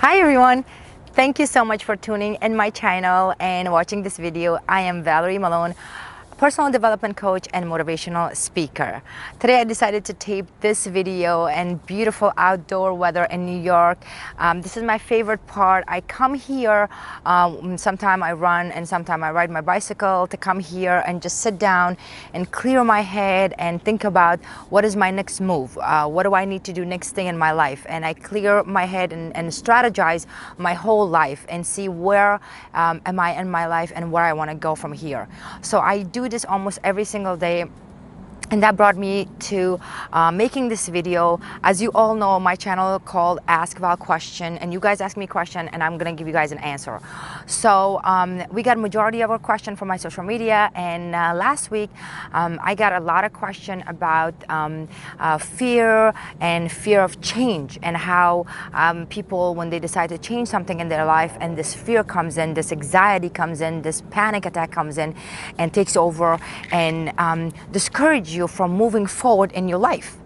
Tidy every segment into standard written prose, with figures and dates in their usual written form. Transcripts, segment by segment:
Hi everyone! Thank you so much for tuning in my channel and watching this video. I am Valery Molone, personal development coach and motivational speaker. Today I decided to tape this video in beautiful outdoor weather in New York. This is my favorite part. I come here, sometime I run and sometime I ride my bicycle to come here and just sit down and clear my head and think about what is my next move. What do I need to do next thing in my life? And I clear my head and strategize my whole life and see where am I in my life and where I want to go from here. So I do this almost every single day. And that brought me to making this video. As you all know, my channel called Ask Val Question, and you guys ask me a question and I'm gonna give you guys an answer. So we got majority of our question from my social media, and last week I got a lot of question about fear and fear of change, and how people, when they decide to change something in their life, and this fear comes in, this anxiety comes in, this panic attack comes in and takes over and discourage you from moving forward in your life.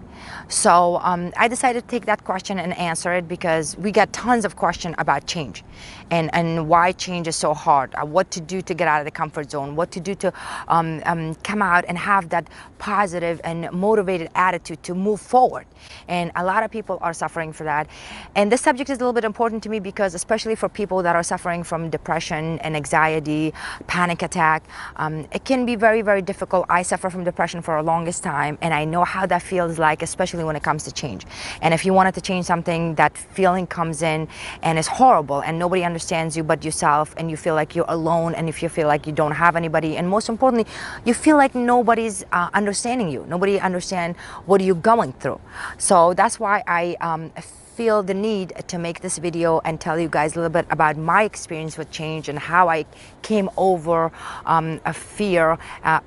So I decided to take that question and answer it, because we get tons of questions about change and why change is so hard, what to do to get out of the comfort zone, what to do to come out and have that positive and motivated attitude to move forward. And a lot of people are suffering for that. And this subject is a little bit important to me, because especially for people that are suffering from depression and anxiety, panic attack, it can be very, very difficult. I suffer from depression for the longest time, and I know how that feels like, especially when it comes to change. And if you wanted to change something, that feeling comes in and it's horrible, and nobody understands you but yourself, and you feel like you're alone, and if you feel like you don't have anybody, and most importantly, you feel like nobody's understanding you. Nobody understands what you're going through. So that's why I feel the need to make this video and tell you guys a little bit about my experience with change and how I came over a fear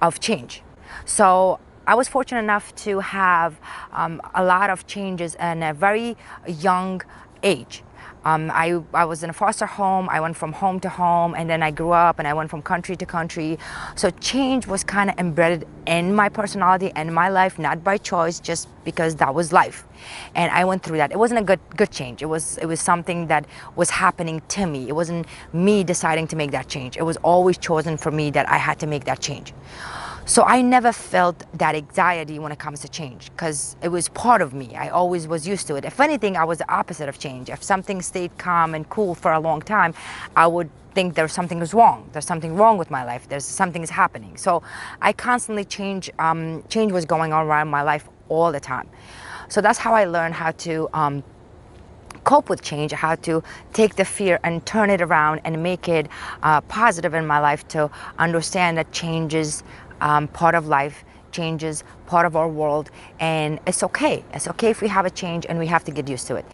of change. So I was fortunate enough to have a lot of changes in a very young age. I was in a foster home. I went from home to home, and then I grew up and I went from country to country. So change was kind of embedded in my personality and my life, not by choice, just because that was life. And I went through that. It wasn't a good change. It was something that was happening to me. It wasn't me deciding to make that change. It was always chosen for me that I had to make that change. So I never felt that anxiety when it comes to change, because it was part of me. I always was used to it. If anything, I was the opposite of change. If something stayed calm and cool for a long time, I would think there's something is wrong. There's something wrong with my life. There's something is happening. So I constantly change was going on around my life all the time. So that's how I learned how to cope with change, how to take the fear and turn it around and make it positive in my life, to understand that change is part of life, change is part of our world, and it's okay. It's okay if we have a change, and we have to get used to it.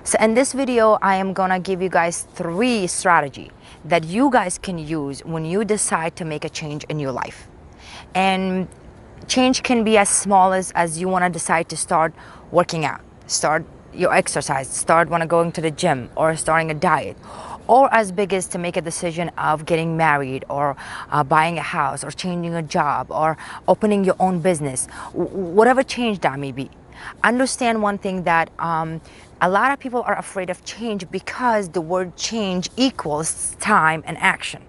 So in this video, I am gonna give you guys 3 strategies that you guys can use when you decide to make a change in your life. And change can be as small as you wanna decide to start working out, start your exercise, start going to the gym, or starting a diet, or as big as to make a decision of getting married, or buying a house, or changing a job, or opening your own business. Whatever change that may be, understand one thing, that a lot of people are afraid of change because the word change equals time and action.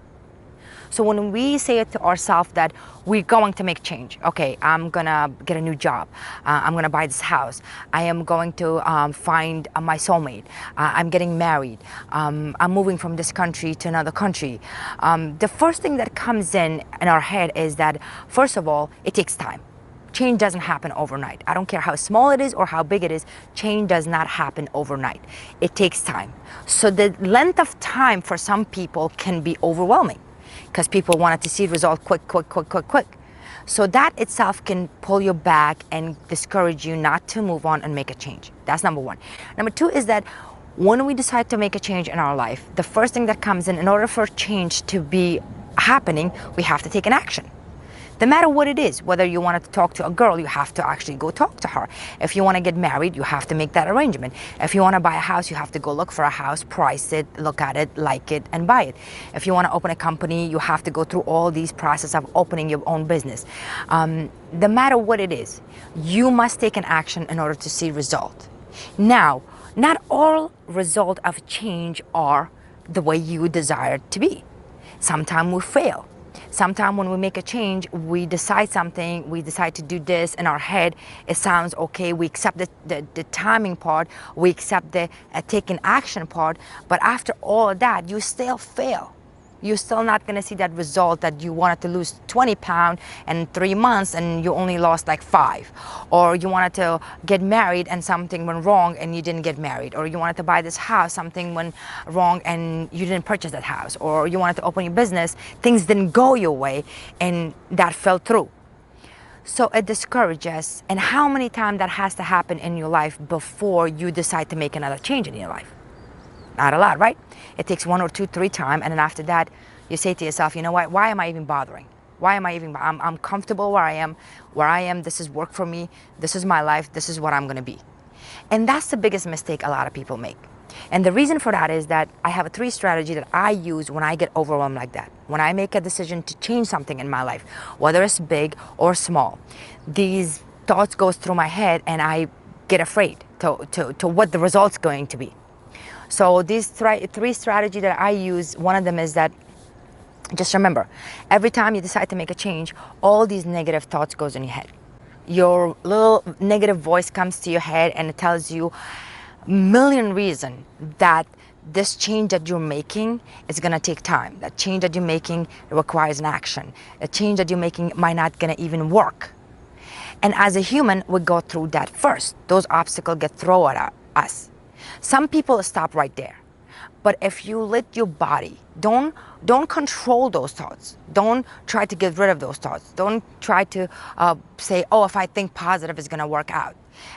So when we say it to ourselves that we're going to make change, okay, I'm gonna get a new job, I'm gonna buy this house, I am going to find my soulmate, I'm getting married, I'm moving from this country to another country. The first thing that comes in our head is that, first of all, it takes time. Change doesn't happen overnight. I don't care how small it is or how big it is, change does not happen overnight. It takes time. So the length of time for some people can be overwhelming, because people wanted to see result quick. So that itself can pull you back and discourage you not to move on and make a change. That's number 1. Number 2 is that when we decide to make a change in our life, the first thing that comes in order for change to be happening, we have to take an action. No matter what it is, whether you want to talk to a girl, you have to actually go talk to her. If you want to get married, you have to make that arrangement. If you want to buy a house, you have to go look for a house, price it, look at it, like it, and buy it. If you want to open a company, you have to go through all these processes of opening your own business. No matter what it is, you must take an action in order to see result. Now, Not all results of change are the way you desire it to be. Sometimes we fail. Sometimes when we make a change, we decide something, we decide to do this in our head, it sounds okay, we accept the timing part, we accept the taking action part, but after all of that, you still fail. You're still not gonna see that result that you wanted to lose 20 pounds in 3 months and you only lost like 5. Or you wanted to get married and something went wrong and you didn't get married. Or you wanted to buy this house, something went wrong and you didn't purchase that house. Or you wanted to open your business, things didn't go your way and that fell through. So it discourages. And how many times that has to happen in your life before you decide to make another change in your life? Not a lot, right? It takes 1 or 2, 3 times, and then after that, you say to yourself, you know what? Why am I even bothering? Why am I even? I'm comfortable where I am. Where I am, this is work for me. This is my life. This is what I'm gonna be. And that's the biggest mistake a lot of people make. And the reason for that is that I have a 3 strategy that I use when I get overwhelmed like that. When I make a decision to change something in my life, whether it's big or small, these thoughts goes through my head, and I get afraid to what the result's going to be. So these 3 strategies that I use, one of them is that just remember, every time you decide to make a change, all these negative thoughts goes in your head. Your little negative voice comes to your head and it tells you a million reasons that this change that you're making is gonna take time. That change that you're making requires an action. A change that you're making might not gonna even work. And as a human, we go through that first. Those obstacles get thrown at us. Some people stop right there. But if you let your body, don't control those thoughts. Don't try to get rid of those thoughts. Don't try to say, oh, if I think positive, it's gonna work out.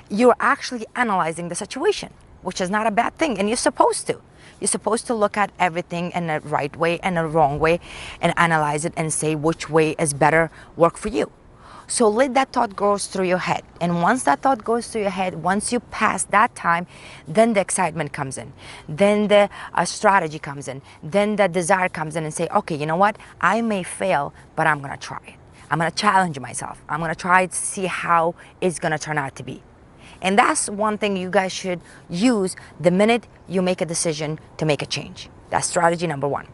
You're actually analyzing the situation, which is not a bad thing, and you're supposed to. You're supposed to look at everything in the right way and the wrong way and analyze it and say which way is better work for you. So let that thought go through your head. And once that thought goes through your head, once you pass that time, then the excitement comes in. Then the strategy comes in. Then the desire comes in and say, okay, you know what? I may fail, but I'm gonna try it. I'm gonna challenge myself. I'm gonna try to see how it's gonna turn out to be. And that's one thing you guys should use the minute you make a decision to make a change. That's strategy number 1.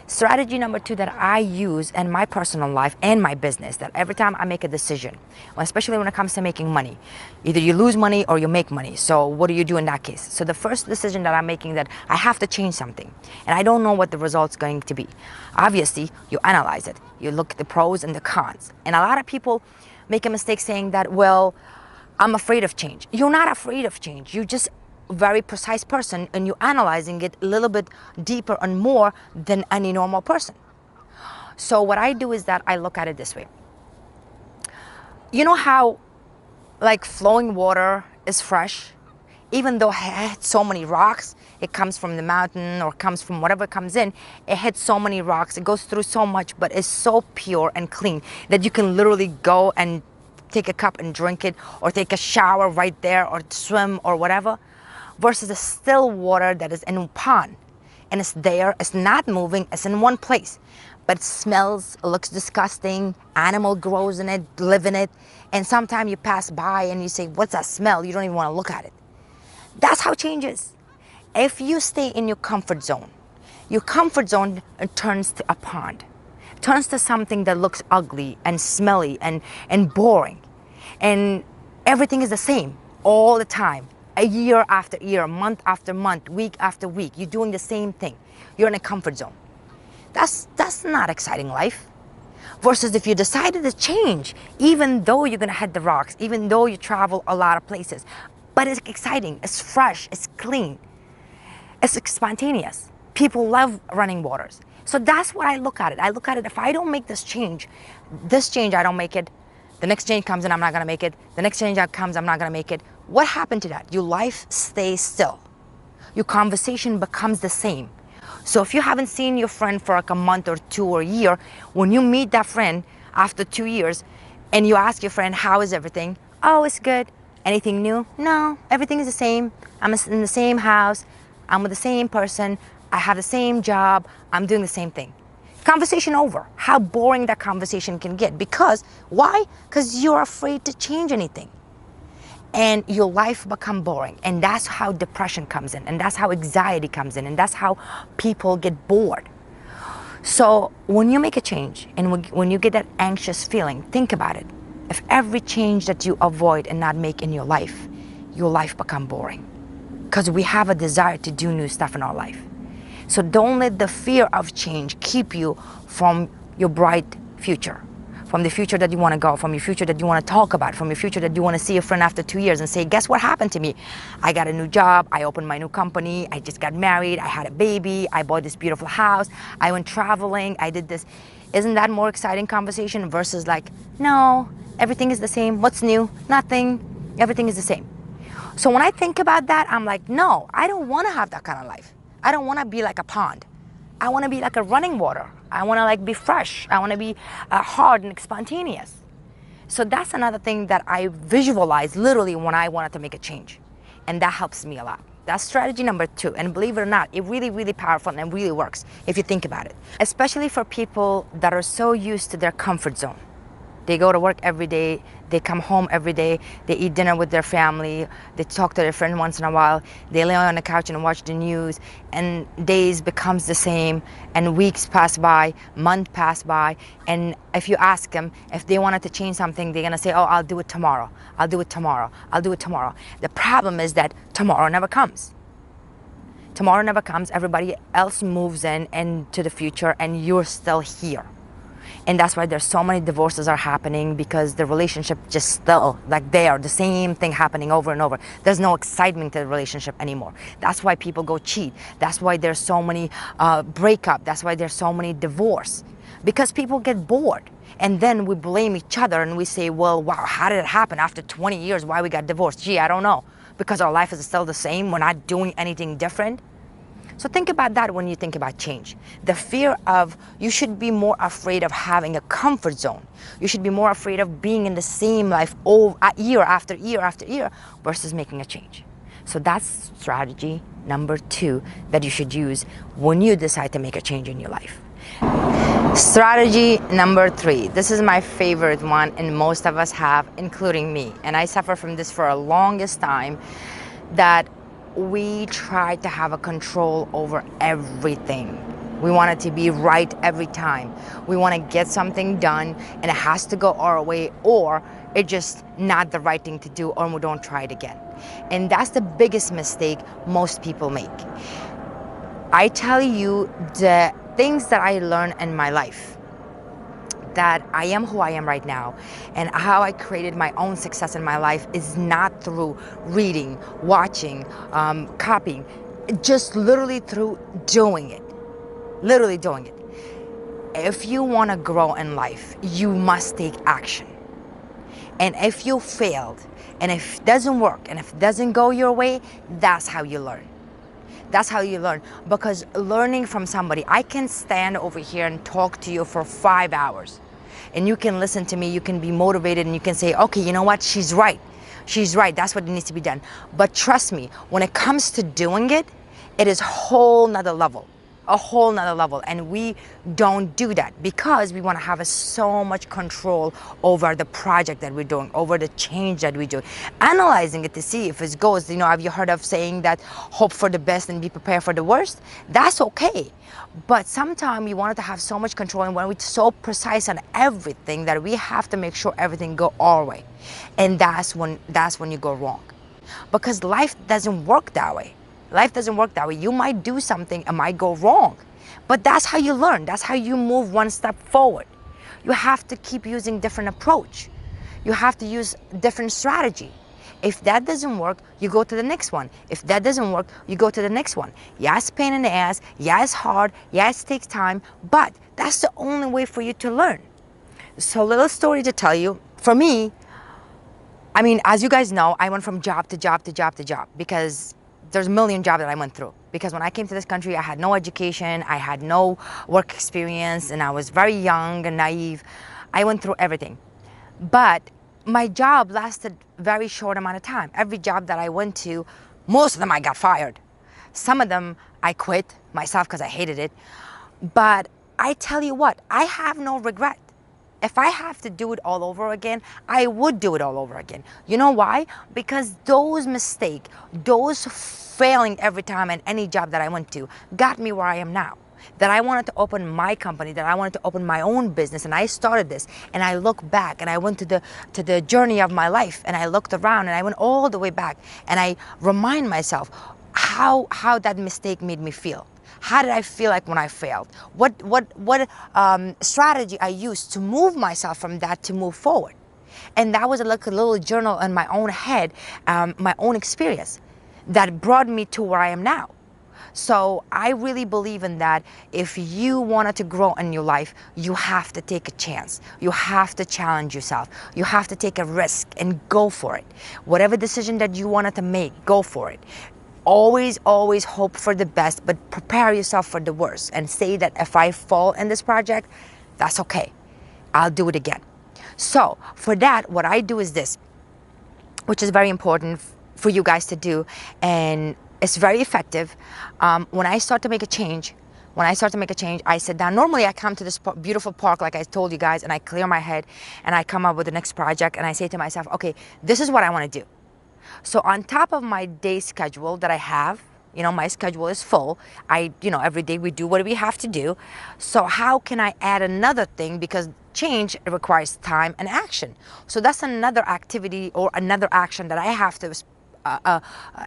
Strategy number 2 that I use in my personal life and my business, that every time I make a decision, especially when it comes to making money, either you lose money or you make money. So what do you do in that case? So the first decision that I'm making, that I have to change something and I don't know what the result's going to be. Obviously, you analyze it. You look at the pros and the cons. And a lot of people make a mistake saying that, well, I'm afraid of change. You're not afraid of change. You just very precise person and you're analyzing it a little bit deeper and more than any normal person. So what I do is that I look at it this way. You know how like flowing water is fresh? Even though it had so many rocks, it comes from the mountain or comes from whatever comes in, it hits so many rocks, it goes through so much, but it's so pure and clean that you can literally go and take a cup and drink it or take a shower right there or swim or whatever. Versus the still water that is in a pond and it's there, it's not moving, it's in one place, but it smells, it looks disgusting, animal grows in it, live in it, and sometimes you pass by and you say, what's that smell? You don't even want to look at it. That's how change is. If you stay in your comfort zone turns to a pond, turns to something that looks ugly and smelly and boring, and everything is the same all the time. A year after year, month after month, week after week, you're doing the same thing. You're in a comfort zone. That's not exciting life. Versus if you decided to change, even though you're gonna hit the rocks, even though you travel a lot of places, but it's exciting, it's fresh, it's clean, it's spontaneous. People love running waters. So that's what I look at it. I look at it, if I don't make this change, I don't make it, the next change comes and I'm not gonna make it, the next change comes, I'm not gonna make it. What happened to that? Your life stays still. Your conversation becomes the same. So if you haven't seen your friend for like a month or 2 or a year, when you meet that friend after 2 years and you ask your friend, how is everything? Oh, it's good. Anything new? No, everything is the same. I'm in the same house. I'm with the same person. I have the same job. I'm doing the same thing. Conversation over. How boring that conversation can get. Because, why? Because you're afraid to change anything. and your life become boring. And that's how depression comes in, and that's how anxiety comes in, and that's how people get bored. So when you make a change and when you get that anxious feeling, think about it. If every change that you avoid and not make in your life become boring. Because we have a desire to do new stuff in our life. So don't let the fear of change keep you from your bright future, from the future that you want to go, from your future that you want to talk about, from your future that you want to see a friend after 2 years and say, guess what happened to me? I got a new job, I opened my new company, I just got married, I had a baby, I bought this beautiful house, I went traveling, I did this. Isn't that more exciting conversation versus like, no, everything is the same, what's new? Nothing, everything is the same. So when I think about that, I'm like, no, I don't want to have that kind of life. I don't want to be like a pond. I want to be like a running water. I want to like be fresh. I want to be hard and spontaneous. So that's another thing that I visualize literally when I wanted to make a change. And that helps me a lot. That's strategy number 2. And believe it or not, it really, really powerful and really works if you think about it. Especially for people that are so used to their comfort zone. They go to work every day, they come home every day, they eat dinner with their family, they talk to their friend once in a while, they lay on the couch and watch the news, and days becomes the same, and weeks pass by, months pass by, and if you ask them if they wanted to change something, they're gonna say, oh, I'll do it tomorrow, I'll do it tomorrow, I'll do it tomorrow. The problem is that tomorrow never comes. Tomorrow never comes, everybody else moves in and to the future, and you're still here. And that's why there's so many divorces are happening, because the relationship just still like they are the same thing happening over and over. There's no excitement to the relationship anymore. That's why people go cheat. That's why there's so many breakup. That's why there's so many divorce, because people get bored. And then we blame each other and we say, well, wow, how did it happen after 20 years? Why we got divorced? Gee, I don't know. Because our life is still the same. We're not doing anything different. So think about that when you think about change. The fear of, you should be more afraid of having a comfort zone. You should be more afraid of being in the same life year after year after year versus making a change. So that's strategy number 2 that you should use when you decide to make a change in your life. Strategy number 3. This is my favorite one, and most of us have, including me. And I suffer from this for a longest time, that we try to have a control over everything. We want it to be right every time. We want to get something done and it has to go our way, or it's just not the right thing to do, or we don't try it again. And that's the biggest mistake most people make. I tell you, the things that I learned in my life, that I am who I am right now, and how I created my own success in my life, is not through reading, watching, copying, just literally through doing it. Literally doing it. If you want to grow in life, you must take action. And if you failed, and if it doesn't work, and if it doesn't go your way, that's how you learn. That's how you learn. Because learning from somebody, I can stand over here and talk to you for 5 hours. And you can listen to me, you can be motivated, and you can say, okay, you know what, she's right. She's right, that's what needs to be done. But trust me, when it comes to doing it, it is a whole nother level. A whole nother level. And we don't do that because we want to have so much control over the project that we're doing, over the change that we do. Analyzing it to see if it goes, you know, have you heard of saying that hope for the best and be prepared for the worst? That's okay. But sometimes we wanted to have so much control, and when we're so precise on everything that we have to make sure everything go our way. And that's when you go wrong. Because life doesn't work that way. Life doesn't work that way. You might do something, it might go wrong. But that's how you learn. That's how you move one step forward. You have to keep using different approach. You have to use different strategy. If that doesn't work, you go to the next one. If that doesn't work, you go to the next one. Yeah, it's pain in the ass. Yeah, it's hard. Yeah, it takes time. But that's the only way for you to learn. So, little story to tell you. For me, I mean, as you guys know, I went from job to job to job to job, because there's a million jobs that I went through. Because when I came to this country, I had no education, I had no work experience, and I was very young and naive. I went through everything. But my job lasted very short amount of time. Every job that I went to, most of them I got fired. Some of them I quit myself because I hated it. But I tell you what, I have no regret. If I have to do it all over again, I would do it all over again. You know why? Because those mistakes, those failing every time in any job that I went to got me where I am now. That I wanted to open my company, that I wanted to open my own business, and I started this. And I look back and I went to the journey of my life, and I looked around and I went all the way back, and I remind myself how that mistake made me feel. How did I feel like when I failed? What strategy I used to move myself from that to move forward? And that was like a little journal in my own head, my own experience that brought me to where I am now. So I really believe in that. If you wanted to grow in your life, you have to take a chance. You have to challenge yourself. You have to take a risk and go for it. Whatever decision that you wanted to make, go for it. Always, always hope for the best, but prepare yourself for the worst and say that if I fall in this project, that's okay. I'll do it again. So for that, what I do is this, which is very important for you guys to do, and it's very effective. When I start to make a change, I sit down. Normally I come to this beautiful park, like I told you guys, and I clear my head and I come up with the next project, and I say to myself, okay, this is what I want to do. So on top of my day schedule that I have, my schedule is full. Every day we do what we have to do. So how can I add another thing? Because change requires time and action. So that's another activity or another action that I have to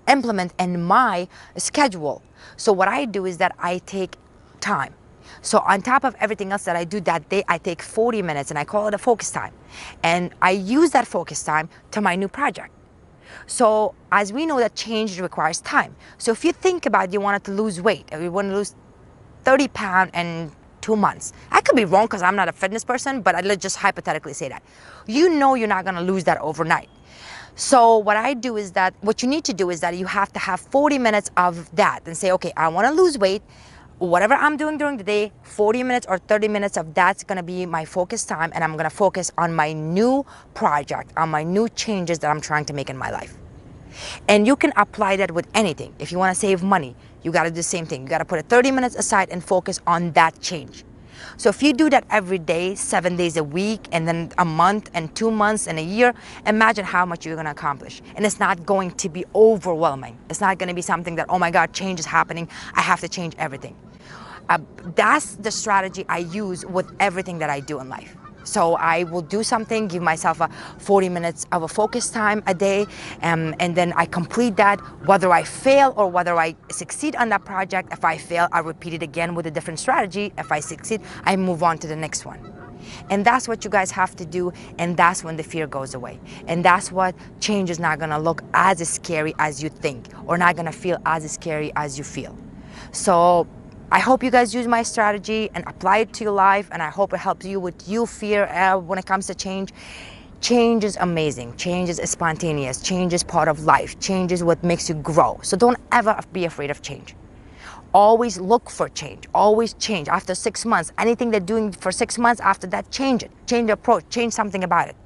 implement in my schedule. So what I do is that I take time. So on top of everything else that I do that day, I take 40 minutes and I call it a focus time. And I use that focus time to my new project. So as we know that change requires time. So if you think about you wanted to lose weight, or you want to lose 30 pounds in 2 months. I could be wrong because I'm not a fitness person, but let's just hypothetically say that. You're not going to lose that overnight. So what you need to do is that you have to have 40 minutes of that and say, okay, I want to lose weight. Whatever I'm doing during the day, 40 minutes or 30 minutes of that's going to be my focus time, and I'm going to focus on my new project, on my new changes that I'm trying to make in my life. And you can apply that with anything. If you want to save money, you got to do the same thing. You got to put 30 minutes aside and focus on that change. So if you do that every day, 7 days a week, and then a month and 2 months and a year, imagine how much you're going to accomplish. And it's not going to be overwhelming. It's not going to be something that, oh my God, change is happening. I have to change everything. That's the strategy I use with everything that I do in life. So I will do something, give myself 40 minutes of a focus time a day, and then I complete that, whether I fail or whether I succeed on that project. If I fail, I repeat it again with a different strategy. If I succeed, I move on to the next one. And that's what you guys have to do, and that's when the fear goes away. And that's what change is not gonna look as scary as you think, or not gonna feel as scary as you feel. So I hope you guys use my strategy and apply it to your life, and I hope it helps you with your fear when it comes to change. Change is amazing. Change is spontaneous. Change is part of life. Change is what makes you grow. So don't ever be afraid of change. Always look for change. Always change. After 6 months, anything they're doing for 6 months, after that, change it. Change the approach. Change something about it.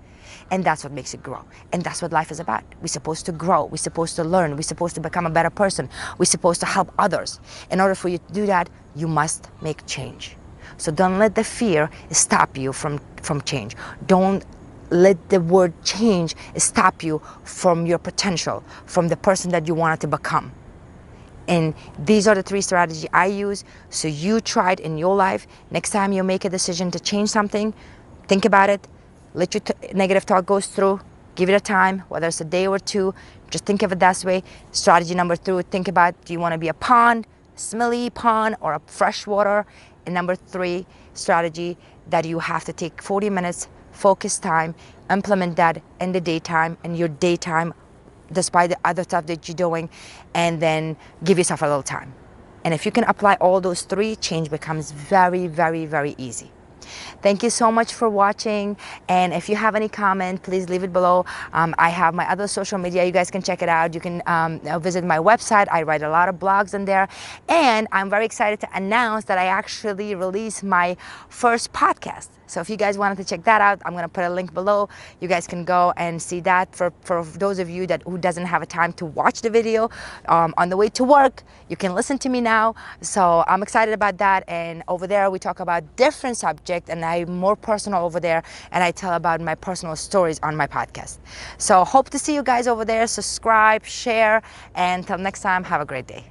And that's what makes it grow. And that's what life is about. We're supposed to grow. We're supposed to learn. We're supposed to become a better person. We're supposed to help others. In order for you to do that, you must make change. So don't let the fear stop you from change. Don't let the word change stop you from your potential, from the person that you wanted to become. And these are the 3 strategies I use. So you try it in your life. Next time you make a decision to change something, think about it. Let your negative thought goes through. Give it a time, whether it's a day or 2. Just think of it that way. Strategy number 2, think about, do you want to be a pond, smelly pond, or a fresh water? And number 3 strategy, that you have to take 40 minutes, focus time, implement that in the daytime, in your daytime, despite the other stuff that you're doing, and then give yourself a little time. And if you can apply all those 3, change becomes very, very, very easy. Thank you so much for watching, and if you have any comment, please leave it below. I have my other social media. You guys can check it out. You can visit my website. I write a lot of blogs in there, and I'm very excited to announce that I actually released my first podcast. So if you guys wanted to check that out, I'm gonna put a link below. You guys can go and see that. For those of you who doesn't have a time to watch the video on the way to work, you can listen to me now. So I'm excited about that. And over there we talk about different subjects, and I'm more personal over there, and I tell about my personal stories on my podcast. So hope to see you guys over there. Subscribe, share, and until next time, have a great day.